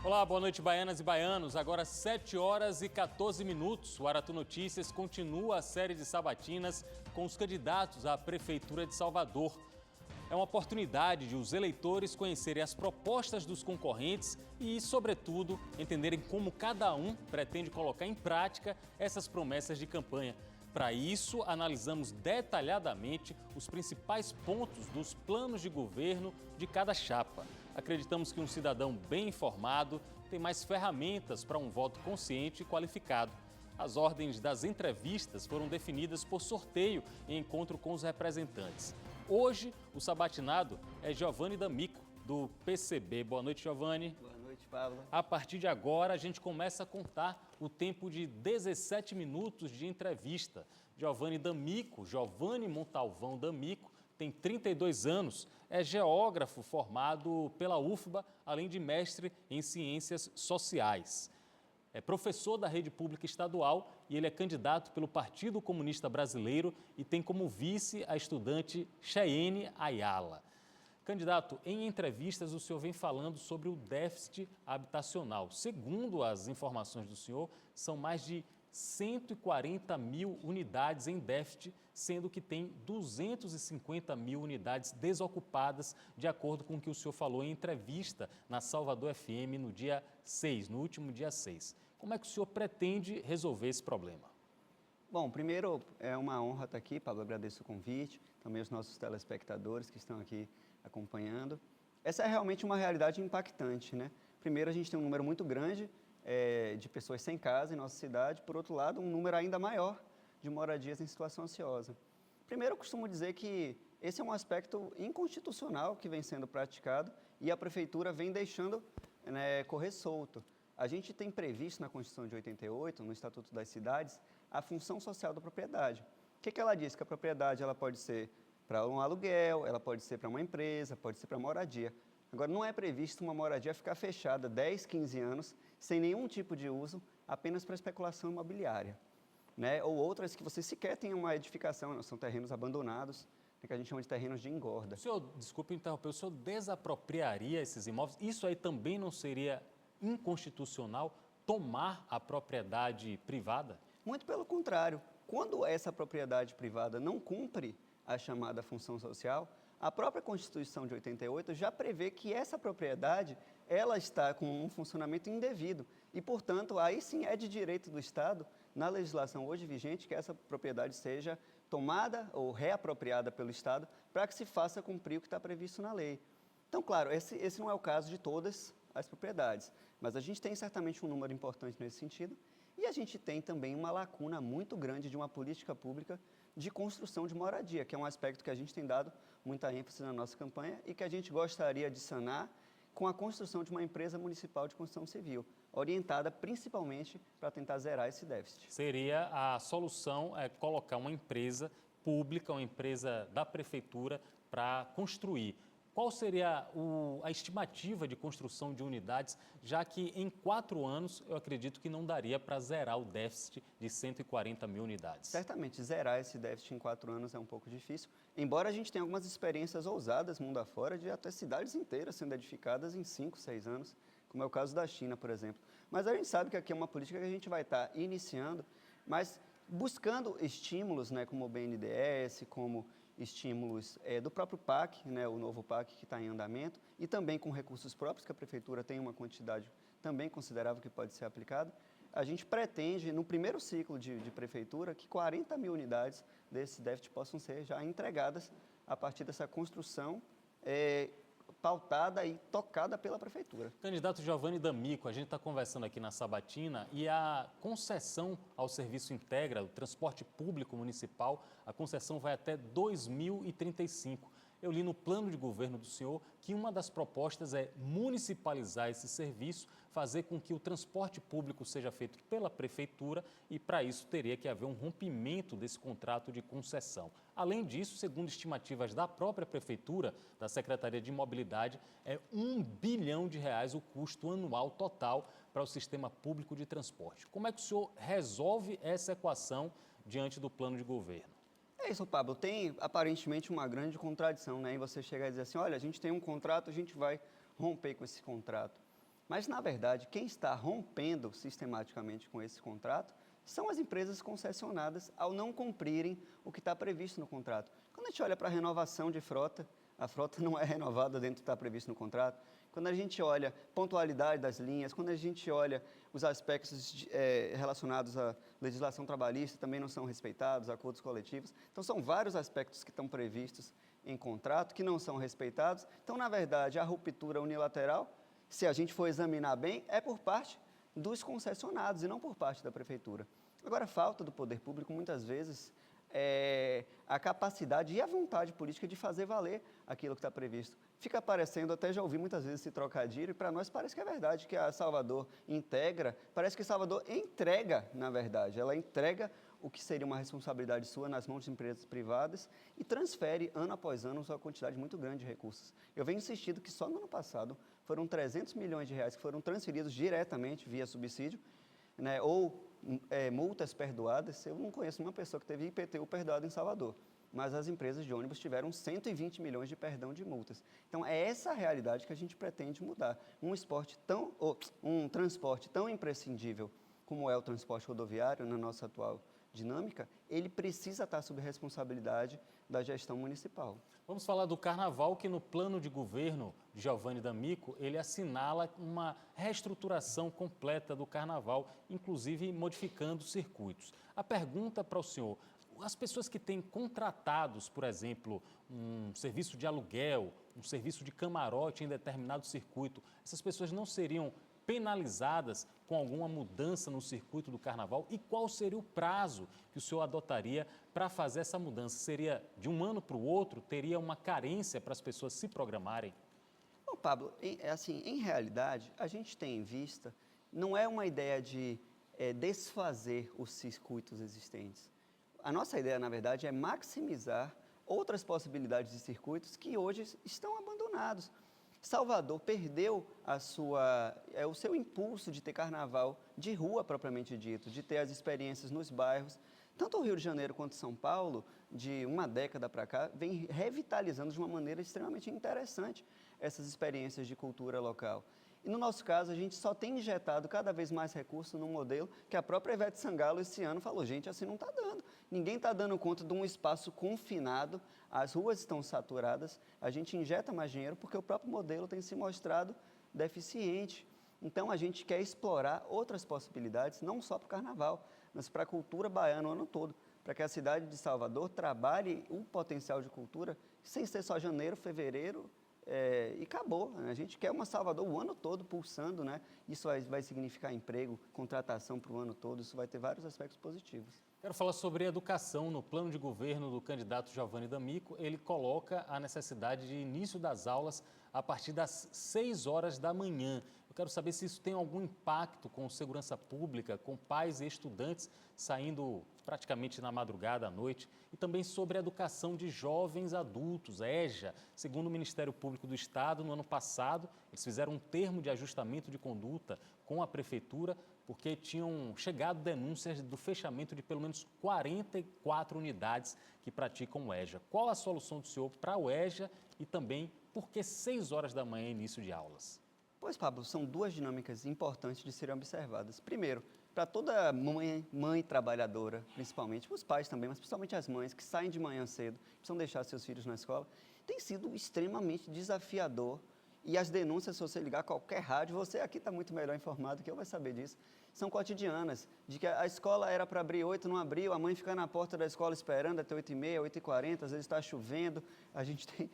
Olá, boa noite, baianas e baianos. Agora 7 horas e 14 minutos. O Aratu Notícias continua a série de sabatinas com os candidatos à Prefeitura de Salvador. É uma oportunidade de os eleitores conhecerem as propostas dos concorrentes e, sobretudo, entenderem como cada um pretende colocar em prática essas promessas de campanha. Para isso, analisamos detalhadamente os principais pontos dos planos de governo de cada chapa. Acreditamos que um cidadão bem informado tem mais ferramentas para um voto consciente e qualificado. As ordens das entrevistas foram definidas por sorteio em encontro com os representantes. Hoje, o sabatinado é Giovanni D'Amico, do PCB. Boa noite, Giovanni. Boa noite, Pablo. A partir de agora, a gente começa a contar o tempo de 17 minutos de entrevista. Giovanni D'Amico, Giovanni Montalvão D'Amico, tem 32 anos, é geógrafo formado pela UFBA, além de mestre em ciências sociais. É professor da rede pública estadual e ele é candidato pelo Partido Comunista Brasileiro e tem como vice a estudante Cheyenne Ayala. Candidato, em entrevistas o senhor vem falando sobre o déficit habitacional. Segundo as informações do senhor, são mais de 140 mil unidades em déficit, sendo que tem 250 mil unidades desocupadas, de acordo com o que o senhor falou em entrevista na Salvador FM no dia 6, no último dia 6. Como é que o senhor pretende resolver esse problema? Bom, primeiro é uma honra estar aqui, Pablo, agradeço o convite, também os nossos telespectadores que estão aqui acompanhando. Essa é realmente uma realidade impactante, né? Primeiro, a gente tem um número muito grande de pessoas sem casa em nossa cidade, por outro lado, um número ainda maior de moradias em situação ociosa. Primeiro, eu costumo dizer que esse é um aspecto inconstitucional que vem sendo praticado e a Prefeitura vem deixando correr solto. A gente tem previsto na Constituição de 88, no Estatuto das Cidades, a função social da propriedade. O que ela diz? Que a propriedade ela pode ser para um aluguel, ela pode ser para uma empresa, pode ser para moradia. Agora, não é previsto uma moradia ficar fechada 10, 15 anos, sem nenhum tipo de uso, apenas para especulação imobiliária. Né? Ou outras que você sequer tem uma edificação, são terrenos abandonados, que a gente chama de terrenos de engorda. O senhor, desculpe interromper, o senhor desapropriaria esses imóveis? Isso aí também não seria inconstitucional, tomar a propriedade privada? Muito pelo contrário. Quando essa propriedade privada não cumpre a chamada função social, a própria Constituição de 88 já prevê que essa propriedade ela está com um funcionamento indevido e, portanto, aí sim é de direito do Estado, na legislação hoje vigente, que essa propriedade seja tomada ou reapropriada pelo Estado para que se faça cumprir o que está previsto na lei. Então, claro, esse não é o caso de todas as propriedades, mas a gente tem certamente um número importante nesse sentido e a gente tem também uma lacuna muito grande de uma política pública de construção de moradia, que é um aspecto que a gente tem dado muita ênfase na nossa campanha e que a gente gostaria de sanar com a construção de uma empresa municipal de construção civil, orientada principalmente para tentar zerar esse déficit. Seria a solução colocar uma empresa pública, uma empresa da prefeitura para construir. Qual seria a estimativa de construção de unidades, já que em 4 anos eu acredito que não daria para zerar o déficit de 140 mil unidades? Certamente, zerar esse déficit em 4 anos é um pouco difícil, embora a gente tenha algumas experiências ousadas mundo afora de até cidades inteiras sendo edificadas em 5, 6 anos, como é o caso da China, por exemplo. Mas a gente sabe que aqui é uma política que a gente vai estar iniciando, mas buscando estímulos, né, como o BNDES, como estímulos do próprio PAC, né, o novo PAC que está em andamento, e também com recursos próprios, que a Prefeitura tem uma quantidade também considerável que pode ser aplicada. A gente pretende, no primeiro ciclo de Prefeitura, que 40 mil unidades desse déficit possam ser já entregadas a partir dessa construção pautada e tocada pela Prefeitura. Candidato Giovanni D'Amico, a gente está conversando aqui na Sabatina e a concessão ao serviço Integra, o transporte público municipal, a concessão vai até 2035. Eu li no plano de governo do senhor que uma das propostas é municipalizar esse serviço, fazer com que o transporte público seja feito pela prefeitura e, para isso, teria que haver um rompimento desse contrato de concessão. Além disso, segundo estimativas da própria prefeitura, da Secretaria de Mobilidade, é R$1 bilhão o custo anual total para o sistema público de transporte. Como é que o senhor resolve essa equação diante do plano de governo? É isso, Pablo. Tem aparentemente uma grande contradição, né? Em você chegar e dizer assim, olha, a gente tem um contrato, a gente vai romper com esse contrato. Mas, na verdade, quem está rompendo sistematicamente com esse contrato são as empresas concessionadas ao não cumprirem o que está previsto no contrato. Quando a gente olha para a renovação de frota, a frota não é renovada dentro do que está previsto no contrato. Quando a gente olha pontualidade das linhas, quando a gente olha os aspectos relacionados à legislação trabalhista, também não são respeitados, acordos coletivos. Então, são vários aspectos que estão previstos em contrato que não são respeitados. Então, na verdade, a ruptura unilateral, se a gente for examinar bem, é por parte dos concessionados e não por parte da prefeitura. Agora, falta do poder público, muitas vezes, a capacidade e a vontade política de fazer valer aquilo que está previsto. Fica parecendo, até já ouvi muitas vezes esse trocadilho, e para nós parece que é verdade, que a Salvador integra, parece que Salvador entrega, na verdade, ela entrega o que seria uma responsabilidade sua nas mãos de empresas privadas e transfere, ano após ano, uma quantidade muito grande de recursos. Eu venho insistindo que só no ano passado foram 300 milhões de reais que foram transferidos diretamente via subsídio, né, ou multas perdoadas. Eu não conheço uma pessoa que teve IPTU perdoado em Salvador, mas as empresas de ônibus tiveram 120 milhões de perdão de multas. Então, é essa a realidade que a gente pretende mudar. Um transporte tão imprescindível como é o transporte rodoviário na nossa atual dinâmica, ele precisa estar sob responsabilidade da gestão municipal. Vamos falar do Carnaval, que no plano de governo de Giovanni D'Amico, ele assinala uma reestruturação completa do Carnaval, inclusive modificando circuitos. A pergunta para o senhor: as pessoas que têm contratados, por exemplo, um serviço de aluguel, um serviço de camarote em determinado circuito, essas pessoas não seriam penalizadas com alguma mudança no circuito do Carnaval? E qual seria o prazo que o senhor adotaria para fazer essa mudança? Seria de um ano para o outro? Teria uma carência para as pessoas se programarem? Bom, Pablo, em realidade, a gente tem em vista, não é uma ideia de desfazer os circuitos existentes. A nossa ideia, na verdade, é maximizar outras possibilidades de circuitos que hoje estão abandonados. Salvador perdeu o seu impulso de ter carnaval de rua, propriamente dito, de ter as experiências nos bairros. Tanto o Rio de Janeiro quanto São Paulo, de uma década para cá, vem revitalizando de uma maneira extremamente interessante essas experiências de cultura local. E no nosso caso, a gente só tem injetado cada vez mais recursos num modelo que a própria Ivete Sangalo esse ano falou: gente, assim não está dando. Ninguém está dando conta de um espaço confinado, as ruas estão saturadas, a gente injeta mais dinheiro porque o próprio modelo tem se mostrado deficiente. Então, a gente quer explorar outras possibilidades, não só para o Carnaval, mas para a cultura baiana o ano todo, para que a cidade de Salvador trabalhe o potencial de cultura sem ser só janeiro, fevereiro, e acabou. A gente quer uma Salvador o ano todo pulsando, né? Isso vai significar emprego, contratação para o ano todo, isso vai ter vários aspectos positivos. Quero falar sobre educação. No plano de governo do candidato Giovanni D'Amico, ele coloca a necessidade de início das aulas a partir das 6 horas da manhã. Eu quero saber se isso tem algum impacto com segurança pública, com pais e estudantes saindo praticamente na madrugada à noite, e também sobre a educação de jovens adultos, EJA. Segundo o Ministério Público do Estado, no ano passado, eles fizeram um termo de ajustamento de conduta com a Prefeitura, porque tinham chegado denúncias do fechamento de pelo menos 44 unidades que praticam o EJA. Qual a solução do senhor para o EJA e também por que 6 horas da manhã início de aulas? Pois, Pablo, são duas dinâmicas importantes de serem observadas. Primeiro, para toda mãe trabalhadora, principalmente, os pais também, mas principalmente as mães que saem de manhã cedo, precisam deixar seus filhos na escola, tem sido extremamente desafiador. E as denúncias, se você ligar a qualquer rádio, você aqui está muito melhor informado que eu, vai saber disso, são cotidianas, de que a escola era para abrir 8, não abriu, a mãe fica na porta da escola esperando até 8h30, 8h40, às vezes está chovendo, a gente tem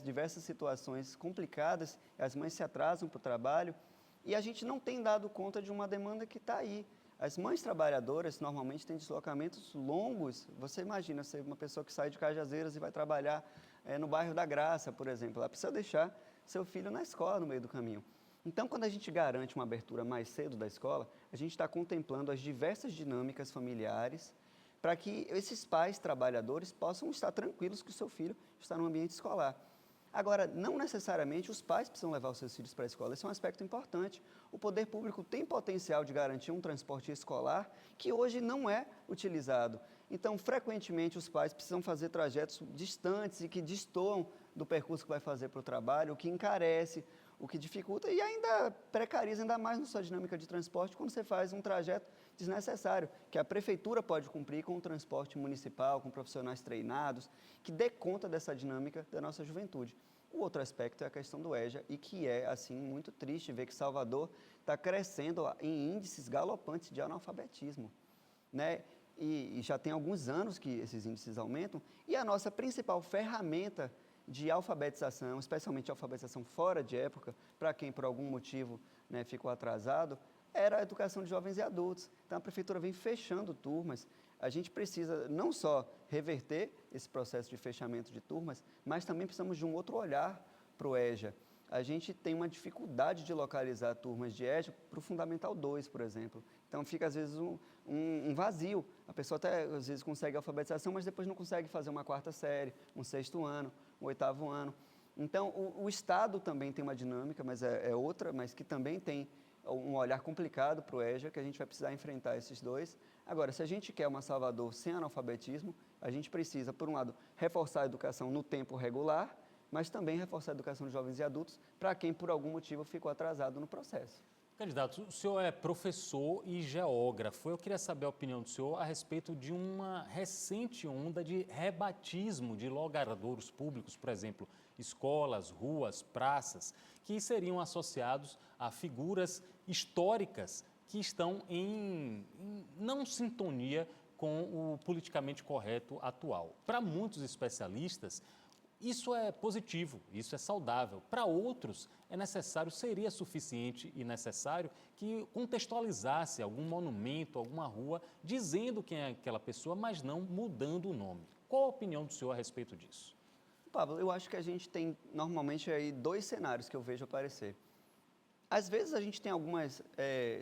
diversas situações complicadas, as mães se atrasam para o trabalho e a gente não tem dado conta de uma demanda que está aí. As mães trabalhadoras normalmente têm deslocamentos longos. Você imagina ser uma pessoa que sai de Cajazeiras e vai trabalhar no bairro da Graça, por exemplo, ela precisa deixar seu filho na escola no meio do caminho. Então, quando a gente garante uma abertura mais cedo da escola, a gente está contemplando as diversas dinâmicas familiares para que esses pais trabalhadores possam estar tranquilos que o seu filho está no ambiente escolar. Agora, não necessariamente os pais precisam levar os seus filhos para a escola, esse é um aspecto importante. O poder público tem potencial de garantir um transporte escolar que hoje não é utilizado. Então, frequentemente, os pais precisam fazer trajetos distantes e que destoam do percurso que vai fazer para o trabalho, o que encarece o que dificulta e ainda precariza ainda mais na sua dinâmica de transporte quando você faz um trajeto desnecessário, que a prefeitura pode cumprir com o transporte municipal, com profissionais treinados, que dê conta dessa dinâmica da nossa juventude. O outro aspecto é a questão do EJA, e que é, assim, muito triste ver que Salvador está crescendo em índices galopantes de analfabetismo, né? E já tem alguns anos que esses índices aumentam, e a nossa principal ferramenta de alfabetização, especialmente alfabetização fora de época, para quem por algum motivo, né, ficou atrasado, era a educação de jovens e adultos. Então a prefeitura vem fechando turmas. A gente precisa não só reverter esse processo de fechamento de turmas, mas também precisamos de um outro olhar para o EJA. A gente tem uma dificuldade de localizar turmas de EJA para o Fundamental 2, por exemplo. Então fica às vezes um vazio. A pessoa até às vezes consegue a alfabetização, mas depois não consegue fazer uma 4ª série, um 6º ano, um 8º ano. Então o Estado também tem uma dinâmica, mas é outra, mas que também tem um olhar complicado para o EJA, que a gente vai precisar enfrentar esses dois. Agora, se a gente quer uma Salvador sem analfabetismo, a gente precisa, por um lado, reforçar a educação no tempo regular, mas também reforçar a educação de jovens e adultos para quem, por algum motivo, ficou atrasado no processo. Candidato, o senhor é professor e geógrafo. Eu queria saber a opinião do senhor a respeito de uma recente onda de rebatismo de logradouros públicos, por exemplo, escolas, ruas, praças, que seriam associados a figuras históricas que estão em não sintonia com o politicamente correto atual. Para muitos especialistas, isso é positivo, isso é saudável. Para outros, é necessário, seria suficiente e necessário que contextualizasse algum monumento, alguma rua, dizendo quem é aquela pessoa, mas não mudando o nome. Qual a opinião do senhor a respeito disso? Pablo, eu acho que a gente tem normalmente aí 2 cenários que eu vejo aparecer. Às vezes a gente tem algumas,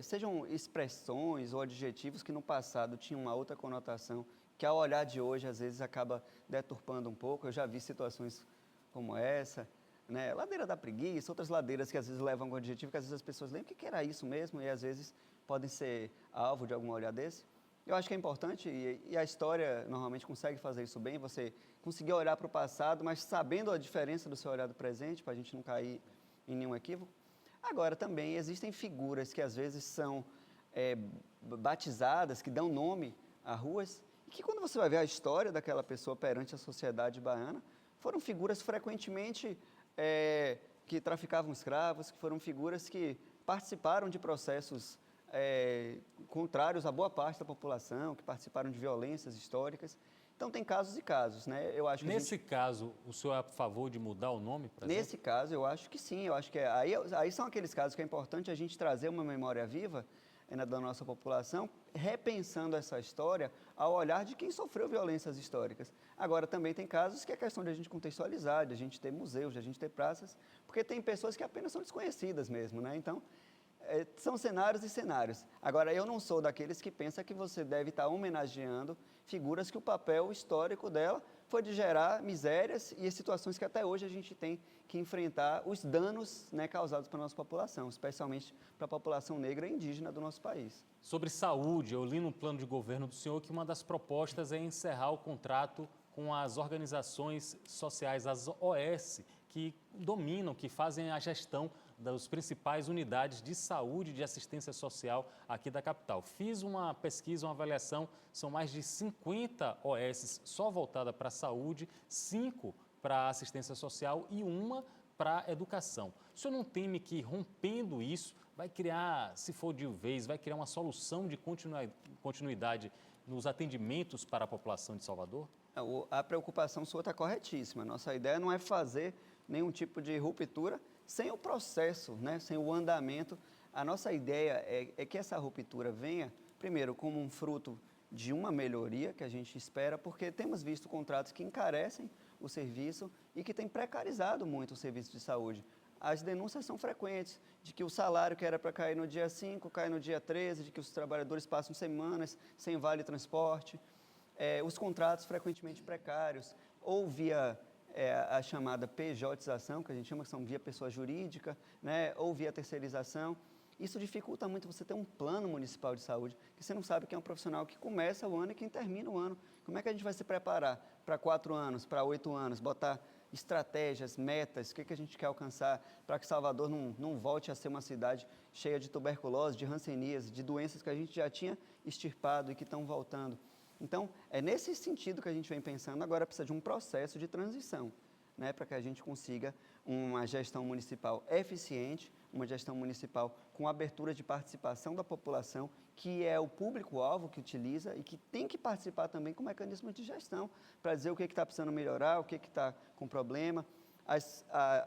sejam expressões ou adjetivos que no passado tinham uma outra conotação, que ao olhar de hoje às vezes acaba deturpando um pouco. Eu já vi situações como essa, né? Ladeira da preguiça, outras ladeiras que às vezes levam um adjetivo que às vezes as pessoas lembram que era isso mesmo e às vezes podem ser alvo de algum olhar desse. Eu acho que é importante e a história normalmente consegue fazer isso bem, você conseguir olhar para o passado, mas sabendo a diferença do seu olhar do presente, para a gente não cair em nenhum equívoco. Agora, também existem figuras que às vezes são batizadas, que dão nome a ruas, e que quando você vai ver a história daquela pessoa perante a sociedade baiana, foram figuras frequentemente que traficavam escravos, que foram figuras que participaram de processos contrários a boa parte da população, que participaram de violências históricas. Então, tem casos e casos, né? Eu acho que nesse caso, o senhor é a favor de mudar o nome, por exemplo? Nesse caso, eu acho que sim. Eu acho que aí são aqueles casos que é importante a gente trazer uma memória viva da nossa população, repensando essa história ao olhar de quem sofreu violências históricas. Agora, também tem casos que é questão de a gente contextualizar, de a gente ter museus, de a gente ter praças, porque tem pessoas que apenas são desconhecidas mesmo, né? Então, são cenários e cenários. Agora, eu não sou daqueles que pensa que você deve estar homenageando figuras que o papel histórico dela foi de gerar misérias e situações que até hoje a gente tem que enfrentar os danos, né, causados para a nossa população, especialmente para a população negra e indígena do nosso país. Sobre saúde, eu li no plano de governo do senhor que uma das propostas é encerrar o contrato com as organizações sociais, as OS, que dominam, que fazem a gestão das principais unidades de saúde e de assistência social aqui da capital. Fiz uma pesquisa, uma avaliação, são mais de 50 OS só voltada para a saúde, 5 para assistência social e 1 para a educação. O senhor não teme que, rompendo isso, vai criar, se for de vez, vai criar uma solução de continuidade nos atendimentos para a população de Salvador? A preocupação sua está corretíssima. Nossa ideia não é fazer nenhum tipo de ruptura sem o processo, né? Sem o andamento. A nossa ideia é que essa ruptura venha, primeiro, como um fruto de uma melhoria que a gente espera, porque temos visto contratos que encarecem o serviço e que têm precarizado muito o serviço de saúde. As denúncias são frequentes, de que o salário que era para cair no dia 5, cai no dia 13, de que os trabalhadores passam semanas sem vale transporte, os contratos frequentemente precários, ou via a chamada pejotização, que a gente chama que são via pessoa jurídica, né, ou via terceirização. Isso dificulta muito você ter um plano municipal de saúde, que você não sabe quem é um profissional que começa o ano e quem termina o ano. Como é que a gente vai se preparar para 4 anos, para 8 anos, botar estratégias, metas, o que a gente quer alcançar para que Salvador não volte a ser uma cidade cheia de tuberculose, de hanseníase, de doenças que a gente já tinha extirpado e que estão voltando. Então, é nesse sentido que a gente vem pensando, agora precisa de um processo de transição, né, para que a gente consiga uma gestão municipal eficiente, uma gestão municipal com abertura de participação da população, que é o público-alvo que utiliza e que tem que participar também com mecanismos de gestão, para dizer o que está precisando melhorar, o que está com problema.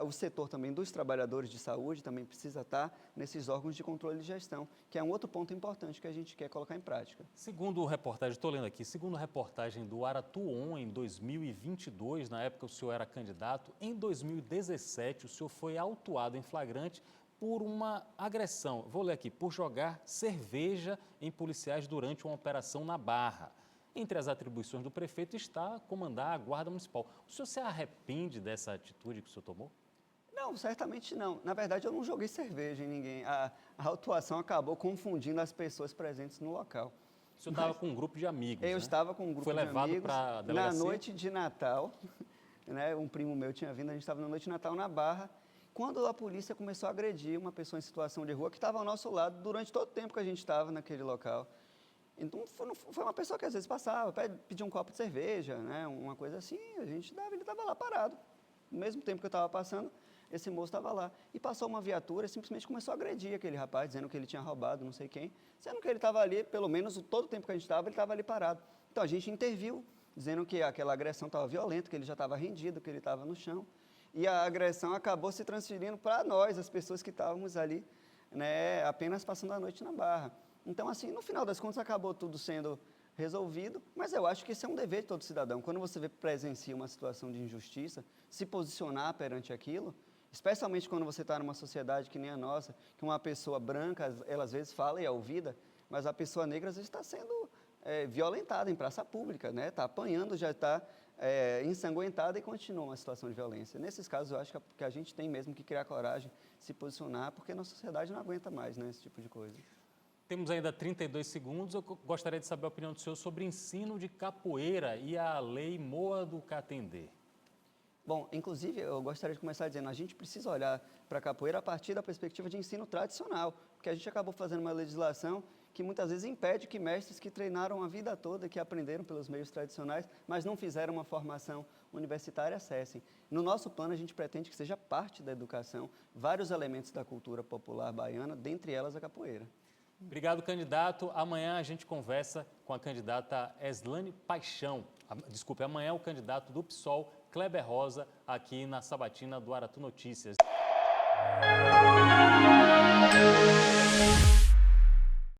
O setor também dos trabalhadores de saúde também precisa estar nesses órgãos de controle de gestão, que é um outro ponto importante que a gente quer colocar em prática. Segundo reportagem, estou lendo aqui, segundo reportagem do Aratuon em 2022, na época o senhor era candidato, em 2017 o senhor foi autuado em flagrante por uma agressão, vou ler aqui, por jogar cerveja em policiais durante uma operação na Barra. Entre as atribuições do prefeito está comandar a Guarda Municipal. O senhor se arrepende dessa atitude que o senhor tomou? Não, certamente não. Na verdade, eu não joguei cerveja em ninguém. A autuação acabou confundindo as pessoas presentes no local. O senhor estava com um grupo de amigos, Eu né? estava com um grupo Foi de levado amigos para a na delegacia? noite de Natal. Né, um primo meu tinha vindo, a gente estava na noite de Natal na Barra, quando a polícia começou a agredir uma pessoa em situação de rua que estava ao nosso lado durante todo o tempo que a gente estava naquele local. Então, foi uma pessoa que às vezes passava, pedia um copo de cerveja, né, uma coisa assim, a gente dava, ele estava lá parado. No mesmo tempo que eu estava passando, esse moço estava lá. E passou uma viatura e simplesmente começou a agredir aquele rapaz, dizendo que ele tinha roubado não sei quem, sendo que ele estava ali, pelo menos todo o tempo que a gente estava, ele estava ali parado. Então, a gente interviu, dizendo que aquela agressão estava violenta, que ele já estava rendido, que ele estava no chão. E a agressão acabou se transferindo para nós, as pessoas que estávamos ali, né, apenas passando a noite na Barra. Então, assim, no final das contas, acabou tudo sendo resolvido, mas eu acho que esse é um dever de todo cidadão. Quando você presencia uma situação de injustiça, se posicionar perante aquilo, especialmente quando você está numa sociedade que nem a nossa, que uma pessoa branca, ela às vezes fala e é ouvida, mas a pessoa negra às vezes está sendo violentada em praça pública, né? Está apanhando, já está ensanguentada e continua uma situação de violência. Nesses casos, eu acho que a gente tem mesmo que criar coragem, se posicionar, porque a nossa sociedade não aguenta mais, né, esse tipo de coisa. Temos ainda 32 segundos. Eu gostaria de saber a opinião do senhor sobre ensino de capoeira e a lei Moa do Catendê. Bom, inclusive, eu gostaria de começar dizendo, a gente precisa olhar para a capoeira a partir da perspectiva de ensino tradicional, porque a gente acabou fazendo uma legislação que muitas vezes impede que mestres que treinaram a vida toda, que aprenderam pelos meios tradicionais, mas não fizeram uma formação universitária, acessem. No nosso plano, a gente pretende que seja parte da educação, vários elementos da cultura popular baiana, dentre elas a capoeira. Obrigado, candidato. Amanhã a gente conversa com a candidata Eslane Paixão. Desculpe, amanhã é o candidato do PSOL, Kleber Rosa, aqui na Sabatina do Aratu Notícias.